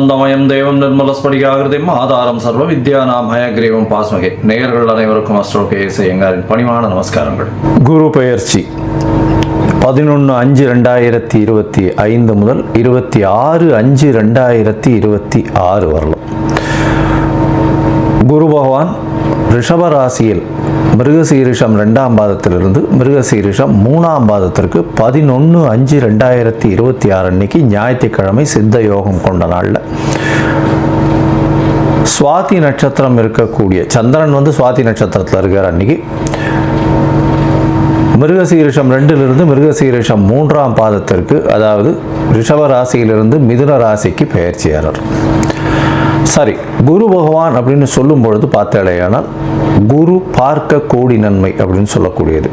ஞானானந்தமயம் தேவம் நிர்மலஸ்படிகாகிருதிம் ஆதாரம் சர்வ வித்யானாம் ஹயக்ரீவம் பாஸ்மகே. நேயர்கள் அனைவருக்கும் அஸ்ட்ரோ கேஎஸ் ஐயங்காரின் பணிவான நமஸ்காரங்கள். குரு பெயர்ச்சி 11/5/2025 முதல் 26/5/2026 வரலாம். குரு பகவான் ரிஷபராசியில் மிருகசீரிஷம் 2ஆம் பாதத்திலிருந்து மிருகசீரிஷம் 3ஆம் பாதத்திற்கு 11/5/2026 அன்னைக்கு ஞாயிற்றுக்கிழமை சித்த யோகம் கொண்ட நாளில் சுவாதி நட்சத்திரம் இருக்கக்கூடிய சந்திரன் சுவாதி நட்சத்திரத்தில் இருக்கிற அன்னைக்கு மிருகசீரிஷம் 2லிருந்து மிருகசீரிஷம் 3ஆம் பாதத்திற்கு, அதாவது ரிஷபராசியிலிருந்து மிதுன ராசிக்கு பெயர்ச்சியாளர். சரி, குரு பகவான் அப்படின்னு சொல்லும் பொழுது பார்த்தேனால் குரு பார்க்க கோடி நன்மை அப்படின்னு சொல்லக்கூடியது.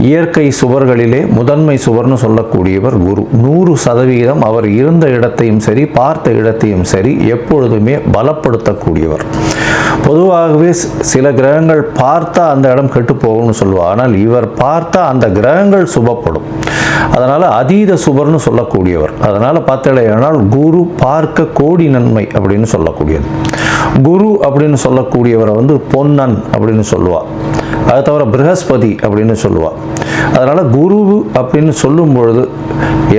இயற்கை சுவர்களிலே முதன்மை சுவர்னு சொல்லக்கூடியவர் குரு. 100% அவர் இருந்த இடத்தையும் சரி பார்த்த இடத்தையும் சரி எப்பொழுதுமே பலப்படுத்தக்கூடியவர். பொதுவாகவே சில கிரகங்கள் பார்த்தா அந்த இடம் கெட்டு போகும்னு சொல்லுவார். ஆனால் இவர் பார்த்தா அந்த கிரகங்கள் சுபப்படும். அதனால் அதீத சுபர்னு சொல்லக்கூடியவர். அதனால் பார்த்தேனால் குரு பார்க்க கோடி நன்மை அப்படின்னு சொல்லக்கூடியது. குரு அப்படின்னு சொல்லக்கூடியவரை பொன்னன் அப்படின்னு சொல்லுவாள். அதை தவிர ப்ரஹஸ்பதி அப்படின்னு சொல்லுவாள். அதனால் குரு அப்படின்னு சொல்லும் பொழுது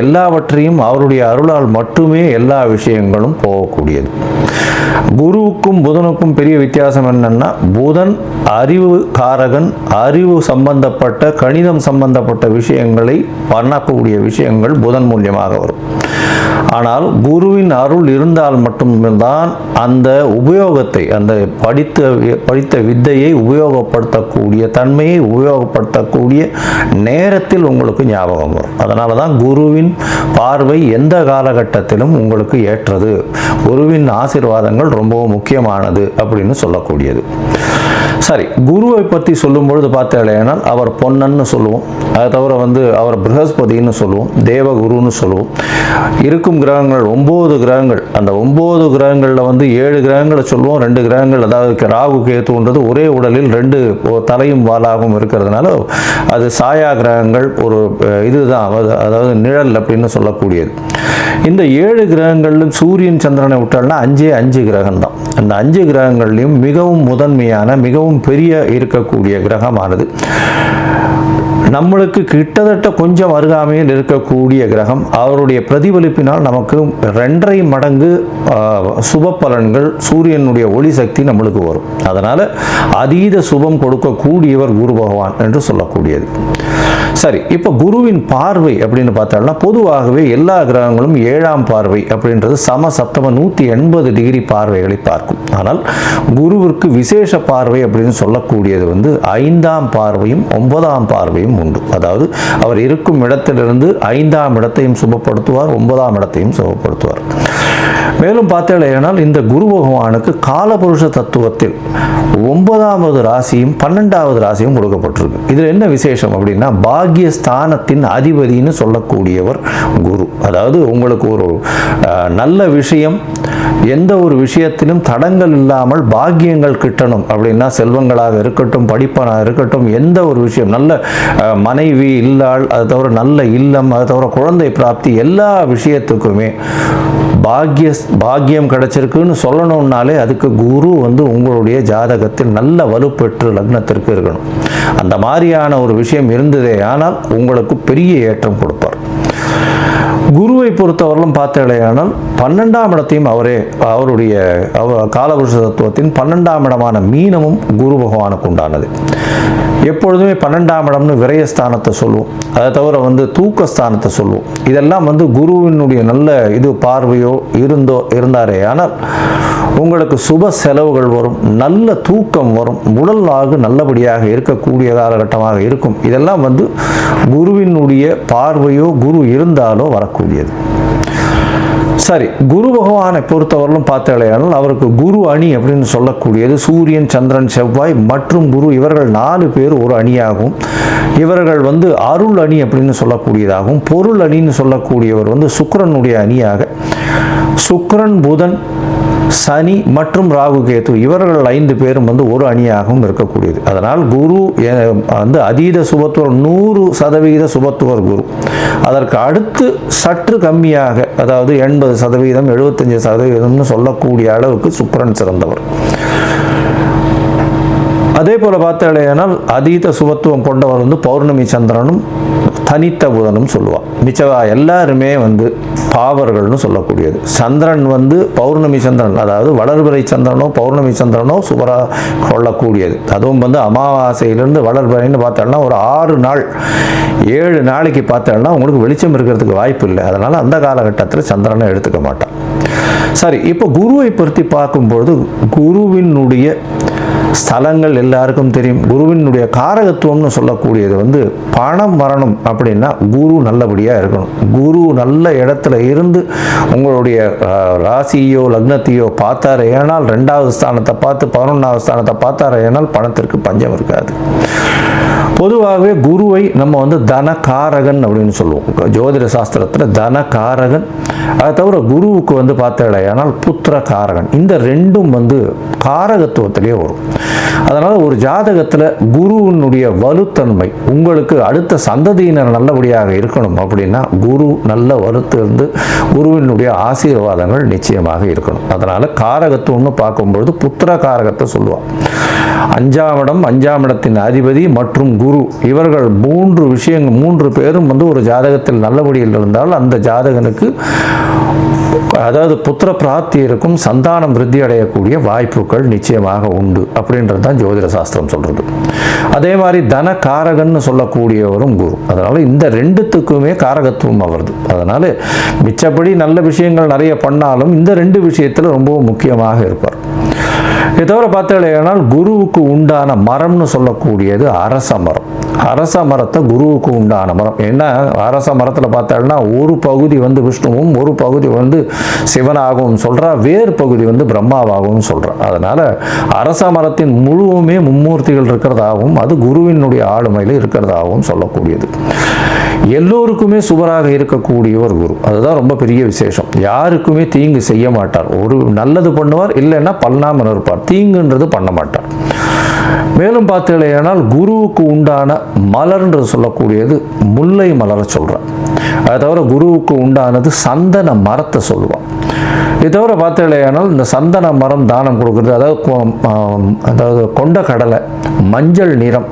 எல்லாவற்றையும் அவருடைய அருளால் மட்டுமே எல்லா விஷயங்களும் போகக்கூடியது. குருவுக்கும் புதனுக்கும் பெரிய வித்தியாசம் என்னன்னா, புதன் அறிவு காரகன், அறிவு சம்பந்தப்பட்ட கணிதம் சம்பந்தப்பட்ட விஷயங்களை பண்ணக்கூடிய விஷயங்கள் புதன் மூலியமாக வரும். ஆனால் குருவின் அருள் இருந்தால் மட்டும்தான் அந்த உபயோகத்தை, அந்த படித்த வித்தையை உபயோகப்படுத்தக்கூடிய தன்மையை உபயோகப்படுத்தக்கூடிய நேரத்தில் உங்களுக்கு ஞாபகம் வரும். அதனால தான் குருவின் பார்வை எந்த காலகட்டத்திலும் உங்களுக்கு ஏற்றது. குருவின் ஆசீர்வாதங்கள் ரொம்பவும் முக்கியமானது அப்படின்னு சொல்லக்கூடியது. சரி, குருவை பற்றி சொல்லும் பொழுது பார்த்தேனால் அவர் பொன்னன்னு சொல்லுவோம். அதை தவிர அவர் ப்ரஹஸ்பதினு சொல்லுவோம், தேவகுருன்னு சொல்லுவோம். இருக்கும் கிரகங்கள் 9 கிரகங்கள். அந்த 9 கிரகங்களில் 7 கிரகங்களை சொல்லுவோம். 2 கிரகங்கள், அதாவது ராகு கேத்துன்றது ஒரே உடலில் 2 தலையும் வாலாகவும் இருக்கிறதுனால அது சாயா கிரகங்கள். ஒரு இதுதான், அதாவது நிழல் அப்படின்னு சொல்லக்கூடியது. இந்த 7 கிரகங்களிலும் சூரியன் சந்திரனை விட்டால்னா 5 கிரகம் தான். அந்த 5 கிரகங்கள்லையும் மிகவும் முதன்மையான மிகவும் பெரிய இருக்கக்கூடிய கிரகமானது நம்மளுக்கு கிட்டத்தட்ட கொஞ்சம் அருகாமையில் இருக்கக்கூடிய கிரகம். அவருடைய பிரதிபலிப்பினால் நமக்கு 2.5 மடங்கு சுப பலன்கள், சூரியனுடைய ஒளி சக்தி நம்மளுக்கு வரும். அதனால் அதீத சுபம் கொடுக்கக்கூடியவர் குரு பகவான் என்று சொல்லக்கூடியது. சரி, இப்போ குருவின் பார்வை அப்படின்னு பார்த்தோம்னா பொதுவாகவே எல்லா கிரகங்களும் 7ஆம் பார்வை அப்படின்றது சமசப்தம 180 டிகிரி பார்வைகளை பார்க்கும். ஆனால் குருவிற்கு விசேஷ பார்வை அப்படின்னு சொல்லக்கூடியது 5ஆம் பார்வையும் 9ஆம் பார்வையும் உண்டு. அதாவது அவர் இருக்கும் இடத்திலிருந்து 5ஆம் இடத்தையும் சுபப்படுத்துவார், 9ஆம் இடத்தையும் சுபப்படுத்துவார். மேலும் பார்த்தேனால் இந்த குரு பகவானுக்கு காலபுருஷ தத்துவத்தில் 9வது ராசியும் 12வது ராசியும் கொடுக்கப்பட்டிருக்கு. இதில் என்ன விசேஷம் அப்படின்னா, பாக்யஸ்தானத்தின் அதிபதினு சொல்லக்கூடியவர் குரு. அதாவது உங்களுக்கு ஒரு நல்ல விஷயம், எந்த ஒரு விஷயத்திலும் தடங்கள் இல்லாமல் பாக்கியங்கள் கிட்டணும் அப்படின்னா, செல்வங்களாக இருக்கட்டும், படிப்பனாக இருக்கட்டும், எந்த ஒரு விஷயம், நல்ல மனைவி இல்லாள், அது தவிர நல்ல இல்லம், அது தவிர குழந்தை பிராப்தி, எல்லா விஷயத்துக்குமே பாக்கியம் கிடைச்சிருக்குன்னு சொல்லணும்னாலே அதுக்கு குரு உங்களுடைய ஜாதகத்தில் நல்ல வலுப்பெற்று லக்னத்திற்கு இருக்கணும். அந்த மாதிரியான ஒரு விஷயம் இருந்ததே ஆனால் உங்களுக்கு பெரிய ஏற்றம் கொடுப்பார். குருவை பொறுத்தவரையிலும் பார்த்தேனால் 12ஆம் இடத்தையும் அவருடைய காலபுருஷ தத்துவத்தின் 12ஆம் இடமான மீனமும் குரு பகவானுக்கு உண்டானது. எப்பொழுதுமே 12ஆம் இடம்னு விரயஸ்தானத்தை சொல்லுவோம். அதை தவிர தூக்கஸ்தானத்தை சொல்லுவோம். இதெல்லாம் குருவினுடைய நல்ல பார்வையோ இருந்தாரே ஆனால் உங்களுக்கு சுப செலவுகள் வரும், நல்ல தூக்கம் வரும், உடல் ஆகு நல்லபடியாக இருக்கக்கூடிய காலகட்டமாக இருக்கும். இதெல்லாம் குருவினுடைய பார்வையோ குரு இருந்தாலோ வரக்கூடியது. சரி, குரு பகவானை பொறுத்தவரையிலும் பார்த்தேனால் அவருக்கு குரு அணி அப்படின்னு சொல்லக்கூடியது சூரியன், சந்திரன், செவ்வாய் மற்றும் குரு, இவர்கள் 4 பேர் ஒரு அணியாகவும், இவர்கள் அருள் அணி அப்படின்னு சொல்லக்கூடியதாகவும், பொருள் அணின்னு சொல்லக்கூடியவர் சுக்கிரனுடைய அணியாக, சுக்கிரன், புதன், சனி மற்றும் ராகு, கேது இவர்கள் 5 பேரும் வந்து ஒரு அணியாகவும் இருக்கக்கூடியது. அதனால் குரு வந்து அதீத சுபத்துவர் 100% சுபத்துவர் குரு. அதற்கு அடுத்து சற்று கம்மியாக, அதாவது 80%, 75% சொல்லக்கூடிய அளவுக்கு சுக்கிரன் சிறந்தவர். அதே போல் பார்த்தாலேயானால் அதீத சுபத்துவம் கொண்டவர் வந்து பௌர்ணமி சந்திரனும் தனித்த புதனும் சொல்லுவாள். மிச்சவா எல்லாருமே வந்து பாவர்கள்னு சொல்லக்கூடியது. சந்திரன் வந்து பௌர்ணமி சந்திரன், அதாவது வளர்பிறை சந்திரனோ பௌர்ணமி சந்திரனோ சுபராக கொள்ளக்கூடியது. அதுவும் வந்து அமாவாசையிலிருந்து வளர்பிறைன்னு பார்த்தோம்னா ஒரு 6 நாள் 7 நாளைக்கு பார்த்தோம்னா உங்களுக்கு வெளிச்சம் இருக்கிறதுக்கு வாய்ப்பு இல்லை. அதனால் அந்த காலகட்டத்தில் சந்திரனை எடுத்துக்க மாட்டான். சரி, இப்போ குருவை பற்றி பார்க்கும்பொழுது குருவினுடைய ஸ்தலங்கள் எல்லாருக்கும் தெரியும். குருவினுடைய காரகத்துவம்னு சொல்லக்கூடியது வந்து பணம் வரணும் அப்படின்னா குரு நல்லபடியாக இருக்கணும். குரு நல்ல இடத்துல இருந்து உங்களுடைய ராசியோ லக்னத்தையோ பார்த்தாரு ஏனால் 2வது ஸ்தானத்தை பார்த்து 11வது ஸ்தானத்தை பார்த்தாரு ஏனால் பணத்திற்கு பஞ்சம் இருக்காது. பொதுவாகவே குருவை நம்ம வந்து தனகாரகன் அப்படின்னு சொல்லுவோம். ஜோதிட சாஸ்திரத்தில் தனகாரகன். அதை தவிர குருவுக்கு வந்து பார்த்தாலேயானால் புத்திர காரகன். இந்த 2ம் வந்து காரகத்துவத்திலே வரும். அதனால் ஒரு ஜாதகத்தில் குருவினுடைய வலுத்தன்மை, உங்களுக்கு அடுத்த சந்ததியினர் நல்லபடியாக இருக்கணும் அப்படின்னா குரு நல்ல வலுத்து இருந்து குருவினுடைய ஆசீர்வாதங்கள் நிச்சயமாக இருக்கணும். அதனால் காரகத்துவம்னு பார்க்கும்பொழுது புத்திர காரகத்தை சொல்லுவாள். 5ஆம் இடம், 5ஆம் இடத்தின் அதிபதி மற்றும் குரு இவர்கள் 3 பேரும் வந்து ஒரு ஜாதகத்தில் நல்லபடியில் இருந்தால் அந்த ஜாதகனுக்கு அதாவது புத்திர பிராப்தி இருக்கும், சந்தானம் விருத்தி அடையக்கூடிய வாய்ப்புகள் நிச்சயமாக உண்டு அப்படின்றது தான் ஜோதிட சாஸ்திரம் சொல்றது. அதே மாதிரி தன காரகன்னு சொல்லக்கூடியவரும் குரு. அதனால இந்த 2த்துக்குமே காரகத்துவம் அவரது. அதனால மிச்சப்படி நல்ல விஷயங்கள் நிறைய பண்ணாலும் இந்த 2 விஷயத்தில் ரொம்பவும் முக்கியமாக இருப்பார். இதை தவிர பார்த்தாலேயானால் குருவுக்கு உண்டான மரம்னு சொல்லக்கூடியது அரச மரம். அரச மரத்தை குருவுக்கு உண்டான மரம். ஏன்னா அரச மரத்தில் பார்த்தாங்கன்னா ஒரு பகுதி வந்து விஷ்ணுவும் ஒரு பகுதி வந்து சிவனாகவும் சொல்கிறா, வேறு பகுதி வந்து பிரம்மாவாகவும் சொல்கிறா. அதனால் அரச மரத்தின் முழுவுமே மும்மூர்த்திகள் இருக்கிறதாகவும் அது குருவினுடைய ஆளுமையில் இருக்கிறதாகவும் சொல்லக்கூடியது. எல்லோருக்குமே சுபராக இருக்கக்கூடிய ஒரு குரு. அதுதான் ரொம்ப பெரிய விசேஷம். யாருக்குமே தீங்கு செய்ய மாட்டார். ஒரு நல்லது பண்ணுவார், இல்லைன்னா பல்லாமல் இருப்பார். தீங்குன்றது பண்ண மாட்டார். மேலும் பார்த்தீங்கன்னா குருவுக்கு உண்டான மலர்ன்றது சொல்லக்கூடியது முல்லை மலரை சொல்கிறார். அதை தவிர குருவுக்கு உண்டானது சந்தன மரத்தை சொல்லுவான். இதை தவிர பார்த்தீங்கன்னா இந்த சந்தன மரம் தானம் கொடுக்குறது, அதாவது கொண்ட கடலை, மஞ்சள் நிறம்,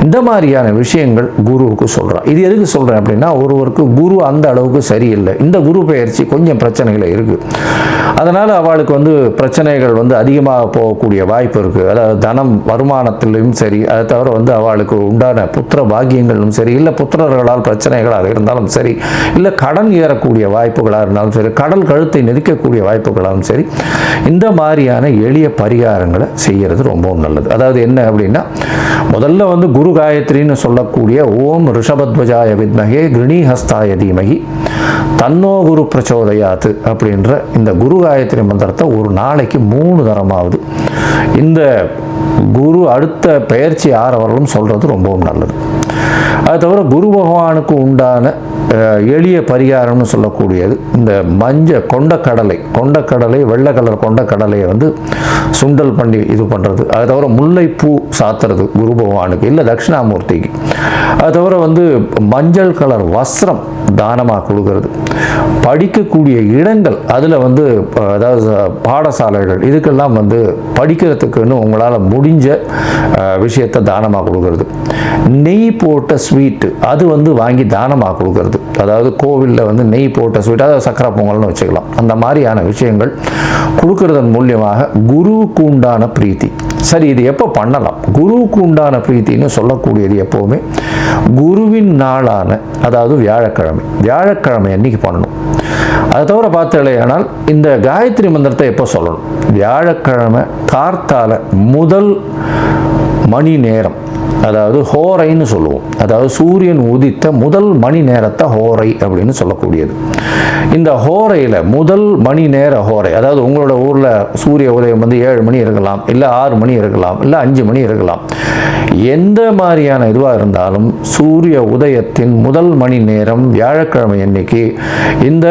இந்த மாதிரியான விஷயங்கள் குருவுக்கு சொல்கிறான். இது எதுக்கு சொல்கிறேன் அப்படின்னா ஒருவருக்கு குரு அந்த அளவுக்கு சரியில்லை, இந்த குரு பெயர்ச்சி கொஞ்சம் பிரச்சனைகள் இருக்குது, அதனால் அவளுக்கு வந்து பிரச்சனைகள் வந்து அதிகமாக போகக்கூடிய வாய்ப்பு இருக்குது. அதாவது தனம் வருமானத்திலும் சரி, அதை தவிர வந்து அவளுக்கு உண்டான புத்திர பாக்கியங்களும் சரி, இல்லை புத்திரர்களால் பிரச்சனைகளாக இருந்தாலும் சரி, இல்லை கடன் ஏறக்கூடிய வாய்ப்புகளாக இருந்தாலும் சரி, கடல் கழுத்தை நெருக்கக்கூடிய வாய்ப்புகளாலும் சரி, இந்த மாதிரியான எளிய பரிகாரங்களை செய்கிறது ரொம்பவும் நல்லது. அதாவது என்ன அப்படின்னா முதல்ல வந்து குரு காயத்ரின்னு சொல்லக்கூடிய ஓம் ரிஷபத்வஜாய வித்மகே கிருணிஹஸ்தாய தீமகி தன்னோ குரு பிரச்சோதயாத்து அப்படின்ற இந்த குரு காயத்ரி மந்திரத்தை ஒரு நாளைக்கு 3 தரமாவது இந்த குரு அடுத்த பெயர்ச்சி ஆறவர்களும் சொல்கிறது ரொம்பவும் நல்லது. அது தவிர குரு பகவானுக்கு உண்டான எளிய பரிகாரம்னு சொல்லக்கூடியது இந்த கொண்டக்கடலை வெள்ளை கலர் கொண்டக்கடலையை வந்து சுண்டல் பண்ணி இது பண்ணுறது. அது தவிர முல்லைப்பூ சாத்துறது குரு பகவானுக்கு, இல்லை தட்சிணாமூர்த்திக்கு. அது தவிர வந்து மஞ்சள் கலர் வஸ்திரம் தானமாக கொடுக்கறது. படிக்கக்கூடிய இடங்கள் அதில் வந்து அதாவது பாடசாலைகள் இதுக்கெல்லாம் வந்து படிக்கிறதுக்குன்னு உங்களால் முடிஞ்ச விஷயத்தை தானமாக கொடுக்கறது. நெய் போட்ட ஸ்வீட்டு அது வந்து வாங்கி தானமாக கொடுக்கறது. அதாவது கோவிலில் வந்து நெய் போட்ட ஸ்வீட், அதாவது சக்கரை பொங்கல்னு வச்சுக்கலாம். அந்த மாதிரியான விஷயங்கள் கொடுக்கறதன் மூலியமாக குருவுக்கு உண்டான பிரீத்தி. சரி, இது எப்போ பண்ணலாம்? குருவுக்கு உண்டான பிரீத்தின்னு சொல்லக்கூடியது எப்போவுமே குருவின் நாளான அதாவது வியாழக்கிழமை அன்னைக்கு பண்ணணும். அதை தவிர பார்த்தலையானால் இந்த காயத்ரி மந்திரத்தை எப்போ சொல்லணும்? வியாழக்கிழமை கார்த்தால முதல் மணி நேரம் அதாவது ஹோரைன்னு சொல்லுவோம். அதாவது சூரியன் உதித்த முதல் மணி நேரத்தை ஹோரை அப்படின்னு சொல்லக்கூடியது. இந்த ஹோரையில் முதல் மணி நேர ஹோரை, அதாவது உங்களோட ஊரில் சூரிய உதயம் வந்து 7 மணி இருக்கலாம், இல்லை 6 மணி இருக்கலாம், இல்லை 5 மணி இருக்கலாம். எந்த மாதிரியான இதுவாக இருந்தாலும் சூரிய உதயத்தின் முதல் மணி நேரம் வியாழக்கிழமை அன்னைக்கு இந்த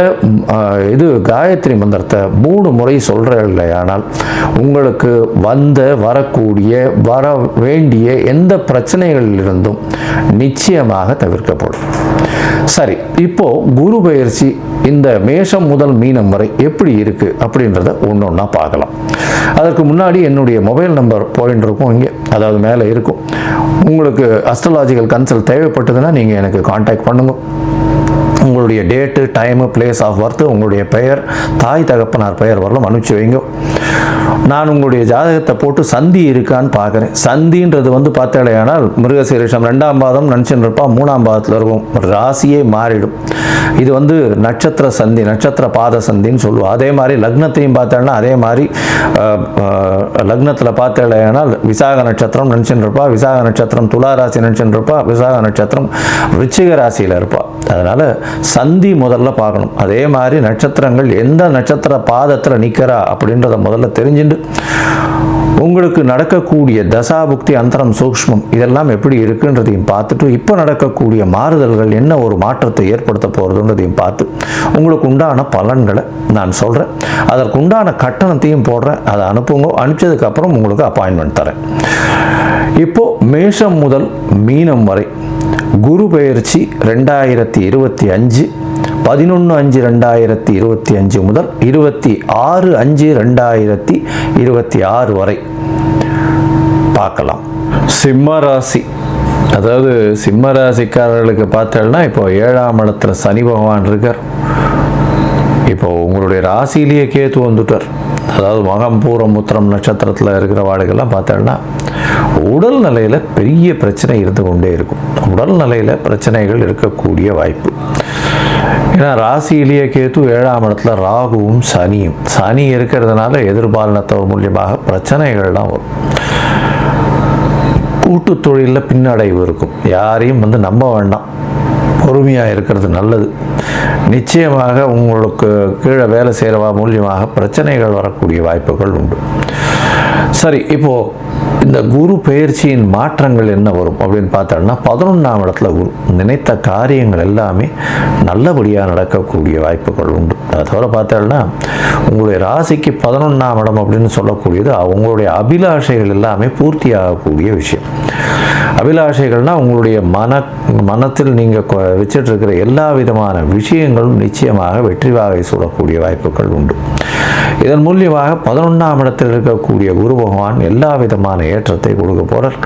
இது காயத்ரி மந்திரத்தை 3 முறை சொல்கிற இல்லையானால் உங்களுக்கு வரக்கூடிய வர வேண்டிய எந்த பிரச்சனைகளிலிருந்தும் நிச்சயமாக தவிர்க்கப்படும். சரி, இப்போ குரு பயிற்சி இந்த மேஷம் முதல் மீனம் வரை எப்படி இருக்கு அப்படின்றத ஒன்றா பார்க்கலாம். அதற்கு முன்னாடி என்னுடைய மொபைல் நம்பர் பாயிண்ட் இருக்கும் இங்கே, அதாவது மேலே இருக்கும். உங்களுக்கு அஸ்ட்ராலாஜிக்கல் கன்சல்ட் தேவைப்பட்டதுன்னா நீங்கள் எனக்கு கான்டாக்ட் பண்ணுங்க. உங்களுடைய date, time, place of birth, உங்களுடைய பெயர், தாய் தகப்பனார் பெயர் வரலாம் அனுப்பிச்சு வைங்க. நான் உங்களுடைய ஜாதகத்தை போட்டு சந்தி இருக்கான்னு பார்க்குறேன். சந்தின்றது வந்து பார்த்தாலேயானால் மிருகசீரிஷம் 2ஆம் பாதம் நினச்சின்னு இருப்பா, 3ஆம் பாதத்தில் இருக்கும், ராசியே மாறிடும். இது வந்து நட்சத்திர சந்தி, நட்சத்திர பாத சந்தின்னு சொல்லுவோம். அதே மாதிரி லக்னத்தையும் பார்த்தேன்னா அதே மாதிரி லக்னத்தில் பார்த்தாலேயானால் விசாக நட்சத்திரம் நினச்சின்னு இருப்பா, விசாக நட்சத்திரம் துலா ராசி நினச்சின்னு இருப்பா, விசாக நட்சத்திரம் விருச்சிக ராசியில் இருப்பா. அதனால் சந்தி முதல்ல பார்க்கணும். அதே மாதிரி நட்சத்திரங்கள் எந்த நட்சத்திர பாதத்தில் நிற்கிறா அப்படின்றத முதல்ல தெரிஞ்சுட்டு உங்களுக்கு நடக்கக்கூடிய தசாபுக்தி, அந்தரம், சூக்ஷ்மம் இதெல்லாம் எப்படி இருக்குன்றதையும் பார்த்துட்டு இப்போ நடக்கக்கூடிய மாறுதல்கள் என்ன ஒரு மாற்றத்தை ஏற்படுத்த போகிறதுன்றதையும் பார்த்து உங்களுக்கு உண்டான பலன்களை நான் சொல்கிறேன். அதற்கு உண்டான கட்டணத்தையும் போடுறேன். அதை அனுப்புங்க. அனுப்பிச்சதுக்கப்புறம் உங்களுக்கு அப்பாயின்மெண்ட் தரேன். இப்போது மேஷம் முதல் மீனம் வரை குரு பெயர்ச்சி 2025 11/5/2025 முதல் 26/5/2026 வரை பார்க்கலாம். சிம்ம ராசி, அதாவது சிம்ம ராசிக்காரர்களுக்கு பார்த்தோம்னா இப்போ 7ஆம் இடத்துல சனி பகவான் இருக்கார். இப்போ உங்களுடைய ராசியிலேயே கேத்து வந்துட்டார். அதாவது மகம், பூரம், உத்திரம் நட்சத்திரத்தில் இருக்கிற வாடுகள்லாம் பார்த்தோம்னா உடல் நிலையில் பெரிய பிரச்சனை இருந்து கொண்டே இருக்கும். உடல் நிலையில் பிரச்சனைகள் இருக்கக்கூடிய வாய்ப்பு. ஏன்னா ராசியிலேயே கேத்து 7ஆம் இடத்துல ராகுவும் சனியும், சனி இருக்கிறதுனால எதிர்பாலினத்தவர் மூலியமாக பிரச்சனைகள்லாம் வரும். கூட்டு தொழிலில் பின்னடைவு இருக்கும். யாரையும் வந்து நம்ப வேண்டாம், பொறுமையாக இருக்கிறது நல்லது. நிச்சயமாக உங்களுக்கு கீழே வேலை செய்கிறவா மூலியமாக பிரச்சனைகள் வரக்கூடிய வாய்ப்புகள் உண்டு. சரி, இப்போது இந்த குரு பெயர்ச்சியின் மாற்றங்கள் என்ன வரும் அப்படின்னு பார்த்தோம்னா 11ஆம் இடத்துல குரு, நினைத்த காரியங்கள் எல்லாமே நல்லபடியாக நடக்கக்கூடிய வாய்ப்புகள் உண்டு. அதை தவிர பார்த்தோம்னா உங்களுடைய ராசிக்கு 11ஆம் இடம் அப்படின்னு சொல்லக்கூடியது உங்களுடைய அபிலாஷைகள் எல்லாமே பூர்த்தி ஆகக்கூடிய விஷயம். அபிலாஷைகள்னால் உங்களுடைய மனத்தில் நீங்கள் வச்சுட்டு இருக்கிற எல்லா விதமான விஷயங்களும் நிச்சயமாக வெற்றி வாகை சூடக்கூடிய வாய்ப்புகள் உண்டு. இதன் மூலியமாக 11ஆம் இடத்தில் இருக்கக்கூடிய குரு பகவான் எல்லா விதமான ஏற்றத்தை கொடுக்க போகிறார்.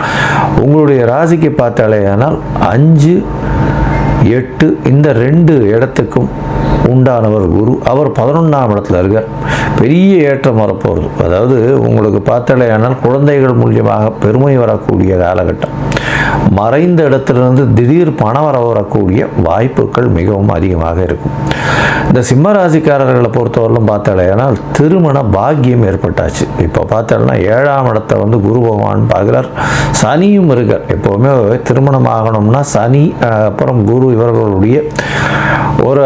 உங்களுடைய ராசிக்கு பார்த்தாலேயானால் 5, 8 இந்த 2 இடத்துக்கும் உண்டானவர் குரு. அவர் 11ஆம் இடத்துல இருக்கார். பெரிய ஏற்றம் வரப்போகிறது. அதாவது உங்களுக்கு பார்த்தாலேயானால் குழந்தைகள் மூலியமாக பெருமை வரக்கூடிய காலகட்டம். மறைந்த இடத்திலிருந்து திடீர் பணம் வரக்கூடிய வாய்ப்புகள் மிகவும் அதிகமாக இருக்கும். இந்த சிம்ம ராசிக்காரர்களை பொறுத்தவரையிலும் பார்த்தாலேயானால் திருமண பாக்கியம் ஏற்பட்டாச்சு. இப்போ பார்த்தாலும் 7ஆம் இடத்தை வந்து குரு பகவான் பார்க்குறார். சனியும் இருக்கார். எப்போவுமே திருமணம் ஆகணும்னா சனி அப்புறம் குரு இவர்களுடைய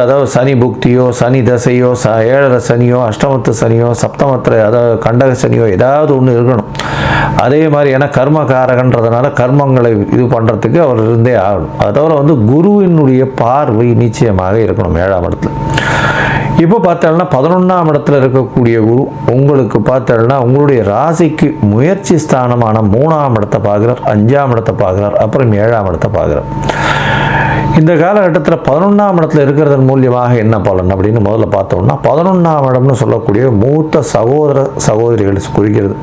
அதாவது சனி புக்தியோ, சனி தசையோ, 7 சனியோ, அஷ்டமத்து சனியோ, சப்தமத்தில் அதாவது கண்டக சனியோ ஏதாவது ஒன்று இருக்கணும். அதே மாதிரி ஏன்னா கர்மகாரகன்றதுனால கர்மங்களை இது பண்ணுறதுக்கு அவர் இருந்தே ஆகணும். அதை தவிர வந்து குருவினுடைய பார்வை நிச்சயமாக இருக்கணும் 7ஆம் இடத்துல. இப்போ பார்த்தோம்னா 11ஆம் இடத்துல இருக்கக்கூடிய குரு உங்களுக்கு பார்த்தோம்னா உங்களுடைய ராசிக்கு முயற்சி ஸ்தானமான 3ஆம் இடத்தை பார்க்குறார், 5ஆம் இடத்தை பார்க்குறார், அப்புறம் 7ஆம் இடத்தை பார்க்குறார். இந்த காலகட்டத்தில் 11ஆம் இடத்துல இருக்கிறதன் மூலியமாக என்ன பலன் அப்படின்னு முதல்ல பார்த்தோம்னா 11ஆம் இடம்னு சொல்லக்கூடிய மூத்த சகோதர சகோதரிகள் குறிக்கிறது.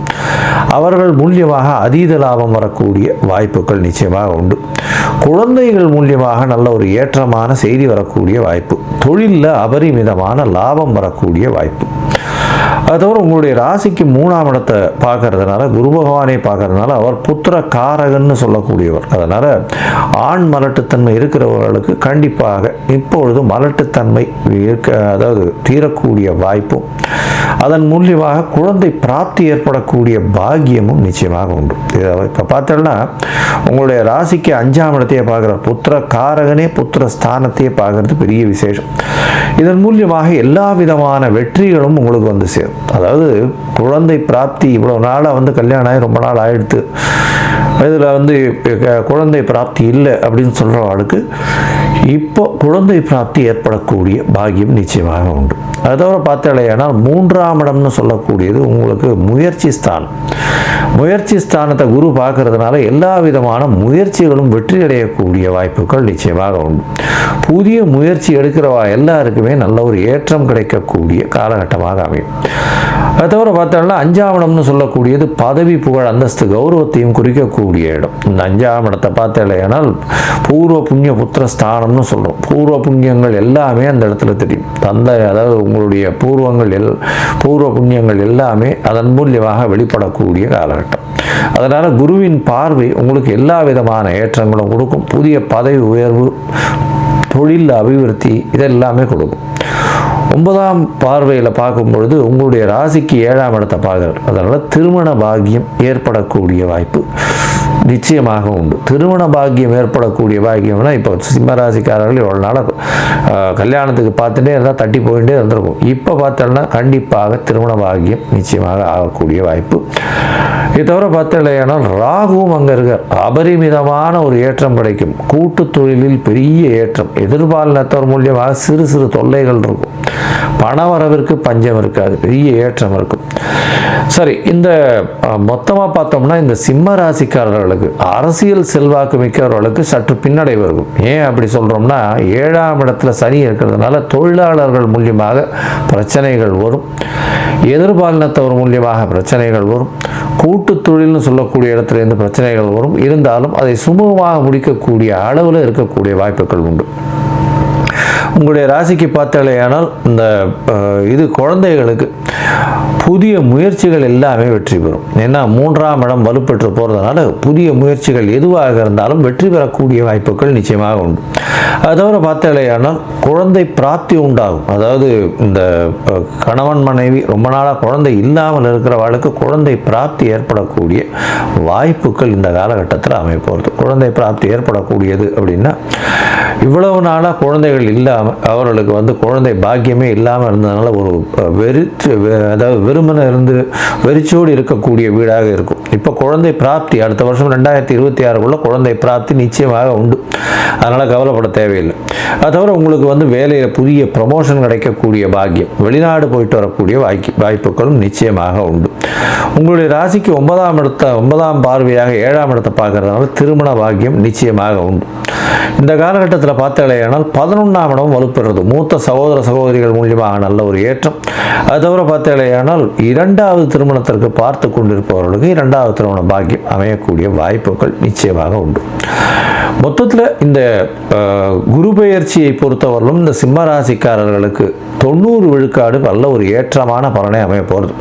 அவர்கள் மூலியமாக அதீத லாபம் வரக்கூடிய வாய்ப்புகள் நிச்சயமாக உண்டு. குழந்தைகள் மூலியமாக நல்ல ஒரு ஏற்றமான செய்தி வரக்கூடிய வாய்ப்பு. தொழிலில் அபரிமிதமான லாபம் வரக்கூடிய வாய்ப்பு. அது தவிர உங்களுடைய ராசிக்கு 3ஆம் இடத்தை பார்க்கறதுனால, குரு பகவானை பார்க்கறதுனால அவர் புத்திர காரகன்னு சொல்லக்கூடியவர். அதனால் ஆண் மலட்டுத்தன்மை இருக்கிறவர்களுக்கு கண்டிப்பாக இப்பொழுது மலட்டுத்தன்மை அதாவது தீரக்கூடிய வாய்ப்பும், அதன் மூலியமாக குழந்தை பிராப்தி ஏற்படக்கூடிய பாக்கியமும் நிச்சயமாக உண்டு. இப்போ பார்த்தோம்னா உங்களுடைய ராசிக்கு 5ஆம் இடத்தையே பார்க்குற புத்திர காரகனே புத்திர ஸ்தானத்தையே பார்க்கறது பெரிய விசேஷம். இதன் மூலியமாக எல்லா விதமான வெற்றிகளும் உங்களுக்கு வந்து சேரும். அதாவது குழந்தை பிராப்தி இவ்வளோ நாளாக கல்யாணம் ஆகி ரொம்ப நாள் ஆயிடுத்து, இதில் குழந்தை பிராப்தி இல்லை அப்படின்னு சொல்கிறவர்களுக்கு இப்போ குழந்தை பிராப்தி ஏற்படக்கூடிய பாக்கியம் நிச்சயமாக உண்டு. அது தவிர பார்த்தாலேயானால் 3ஆம் இடம்னு சொல்லக்கூடியது உங்களுக்கு முயற்சி ஸ்தானம். முயற்சி ஸ்தானத்தை குரு பார்க்கறதுனால எல்லா விதமான முயற்சிகளும் வெற்றி அடையக்கூடிய வாய்ப்புகள் நிச்சயமாக உண்டு. புதிய முயற்சி எடுக்கிறவா எல்லாருக்குமே நல்ல ஒரு ஏற்றம் கிடைக்கக்கூடிய காலகட்டமாக அமையும். அது தவிர பார்த்தோம்னா 5ஆம் இடம்னு சொல்லக்கூடியது பதவி, புகழ், அந்தஸ்து, கௌரவத்தையும் குறிக்கக்கூடிய இடம். இந்த 5ஆம் இடத்தை பார்த்தாலேயானால் பூர்வ புண்ணிய புத்திர ஸ்தானம்னு சொல்கிறோம். பூர்வ புண்ணியங்கள் எல்லாமே அந்த இடத்துல தெரியும். அதாவது உங்களுடைய பூர்வ புண்ணியங்கள் எல்லாமே அதன் மூலியமாக வெளிப்படக்கூடிய காலகட்டம். அதனால் குருவின் பார்வை உங்களுக்கு எல்லா விதமான ஏற்றங்களும் கொடுக்கும். புதிய பதவி உயர்வு, தொழில் அபிவிருத்தி இதெல்லாமே கொடுக்கும். 9ஆம் பார்வையில் பார்க்கும் பொழுது உங்களுடைய ராசிக்கு 7ஆம் இடத்தை பார்க்குறார். அதனால் திருமண பாக்கியம் ஏற்படக்கூடிய வாய்ப்பு நிச்சயமாக உண்டு. திருமண பாக்கியம் ஏற்படக்கூடிய பாக்கியம்னா இப்போ சிம்ம ராசிக்காரர்கள் இவ்வளோ நாளாக கல்யாணத்துக்கு பார்த்துட்டே இருந்தால் தட்டி போயிட்டே இருந்திருக்கும். இப்போ பார்த்தோம்னா கண்டிப்பாக திருமண பாக்கியம் நிச்சயமாக ஆகக்கூடிய வாய்ப்பு. இது தவிர பார்த்தலையானால் ராகுவும் அங்கே இருக்கார். அபரிமிதமான ஒரு ஏற்றம் கிடைக்கும். கூட்டு தொழிலில் பெரிய ஏற்றம். எதிர்பாலினத்தவர் மூலியமாக சிறு சிறு தொல்லைகள் இருக்கும். பண வரவிற்கு பஞ்சம் இருக்காது, பெரிய ஏற்றம் இருக்கும். சரி, இந்த மொத்தமாக பார்த்தோம்னா இந்த சிம்ம ராசிக்காரர்களுக்கு அரசியல் செல்வாக்கு மிக்கவர்களுக்கு சற்று பின்னடைவு இருக்கும். ஏன் அப்படி சொல்கிறோம்னா 7ஆம் இடத்துல சனி இருக்கிறதுனால தொழிலாளர்கள் மூலியமாக பிரச்சனைகள் வரும். எதிர்பாலினத்தவர் மூலியமாக பிரச்சனைகள் வரும். கூட்டு தொழில்னு சொல்லக்கூடிய இடத்துலேருந்து பிரச்சனைகள் வரும். இருந்தாலும் அதை சுமூகமாக முடிக்கக்கூடிய அளவில் இருக்கக்கூடிய வாய்ப்புகள் உண்டு. உங்களுடைய ராசிக்கு பார்த்தாலேயானால் இந்த குழந்தைகளுக்கு புதிய முயற்சிகள் எல்லாமே வெற்றி பெறும். ஏன்னா 3ஆம் இடம் வலுப்பெற்று போகிறதுனால புதிய முயற்சிகள் எதுவாக இருந்தாலும் வெற்றி பெறக்கூடிய வாய்ப்புகள் நிச்சயமாக உண்டு. அது தவிர பார்த்தாலேயானால் குழந்தை பிராப்தி உண்டாகும். அதாவது இந்த கணவன் மனைவி ரொம்ப நாளாக குழந்தை இல்லாமல் இருக்கிறவர்களுக்கு குழந்தை பிராப்தி ஏற்படக்கூடிய வாய்ப்புகள் இந்த காலகட்டத்தில் அமைப்போகிறது. குழந்தை பிராப்தி ஏற்படக்கூடியது அப்படின்னா இவ்வளவு நாளாக குழந்தைகள் இல்லாமல் அவர்களுக்கு குழந்தை பாக்கியமே இல்லாமல் இருந்ததுனால ஒரு வெறுமனை இருந்து வெறிச்சோடு இருக்கக்கூடிய வீடாக இருக்கும். இப்போ குழந்தை பிராப்தி அடுத்த வருஷம் 2026 குழந்தை பிராப்தி நிச்சயமாக உண்டு. அதனால் கவலைப்பட தேவையில்லை. அது தவிர உங்களுக்கு வேலையில் புதிய ப்ரமோஷன் கிடைக்கக்கூடிய பாக்கியம், வெளிநாடு போயிட்டு வரக்கூடிய வாய்ப்புகளும் நிச்சயமாக உண்டு. உங்களுடைய ராசிக்கு 9ஆம் பார்வையாக 7ஆம் இடத்தை பார்க்கறதுனால திருமண பாக்கியம் நிச்சயமாக உண்டு. இந்த காலகட்டத்தில் பார்த்தாலேயானால் 11ஆம் இடம் வலுப்பெறுறது. மூத்த சகோதர சகோதரிகள் மூலியமாக நல்ல ஒரு ஏற்றம். அது தவிர பார்த்தாலேயானால் 2வது திருமணத்திற்கு பார்த்து கொண்டிருப்பவர்களுக்கு 2வது திருமண பாக்கியம் அமையக்கூடிய வாய்ப்புகள் நிச்சயமாக உண்டு. மொத்தத்தில் இந்த குரு பெயர்ச்சியை பொறுத்தவரையிலும் இந்த சிம்ம ராசிக்காரர்களுக்கு 90 விழுக்காடு நல்ல ஒரு ஏற்றமான பலனை அமைய போகிறது.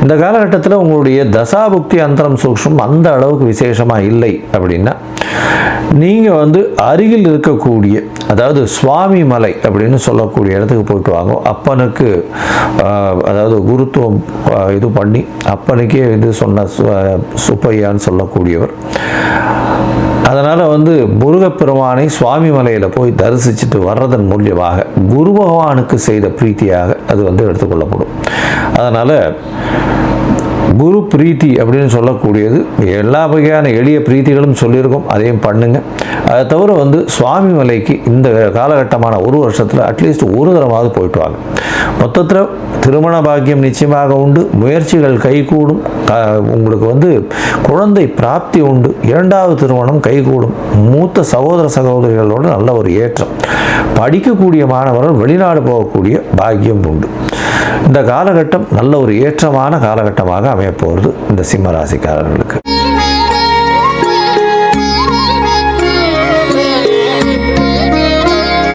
இந்த காலகட்டத்தில் உங்களுடைய தசாபுக்தி அந்தரம் சூக்ஷ்மம் அந்த அளவுக்கு விசேஷமாக இல்லை அப்படின்னா நீங்கள் அருகில் இருக்கக்கூடிய அதாவது சுவாமி மலை அப்படின்னு சொல்லக்கூடிய இடத்துக்கு போயிட்டு வாங்க. அப்பனுக்கு அதாவது குருத்துவம் இது பண்ணி அப்பனுக்கே சொன்ன சுப்பையான்னு சொல்லக்கூடியவர். அதனால் முருகப்பெருமானை சுவாமி மலையில் போய் தரிசிச்சுட்டு வர்றதன் மூலியமாக குரு பகவானுக்கு செய்த பிரீத்தியாக அது எடுத்துக்கொள்ளப்படும். அதனால் குரு பிரீத்தி அப்படின்னு சொல்லக்கூடியது எல்லா வகையான எளிய பிரீத்திகளும் சொல்லியிருக்கோம், அதையும் பண்ணுங்கள். அதை தவிர சுவாமி மலைக்கு இந்த காலகட்டமான ஒரு வருஷத்தில் அட்லீஸ்ட் ஒரு தடவாவது போயிட்டு வாங்க. மொத்தத்தில் திருமண பாக்கியம் நிச்சயமாக உண்டு. முயற்சிகள் கைகூடும். உங்களுக்கு குழந்தை பிராப்தி உண்டு. 2வது திருமணம் கைகூடும். மூத்த சகோதர சகோதரிகளோடு நல்ல ஒரு ஏற்றம். படிக்கக்கூடிய மாணவர்கள் வெளிநாடு போகக்கூடிய பாக்கியம் உண்டு. இந்த காலகட்டம் நல்ல ஒரு ஏற்றமான காலகட்டமாக அமையப்போகிறது இந்த சிம்ம ராசிக்காரர்களுக்கு.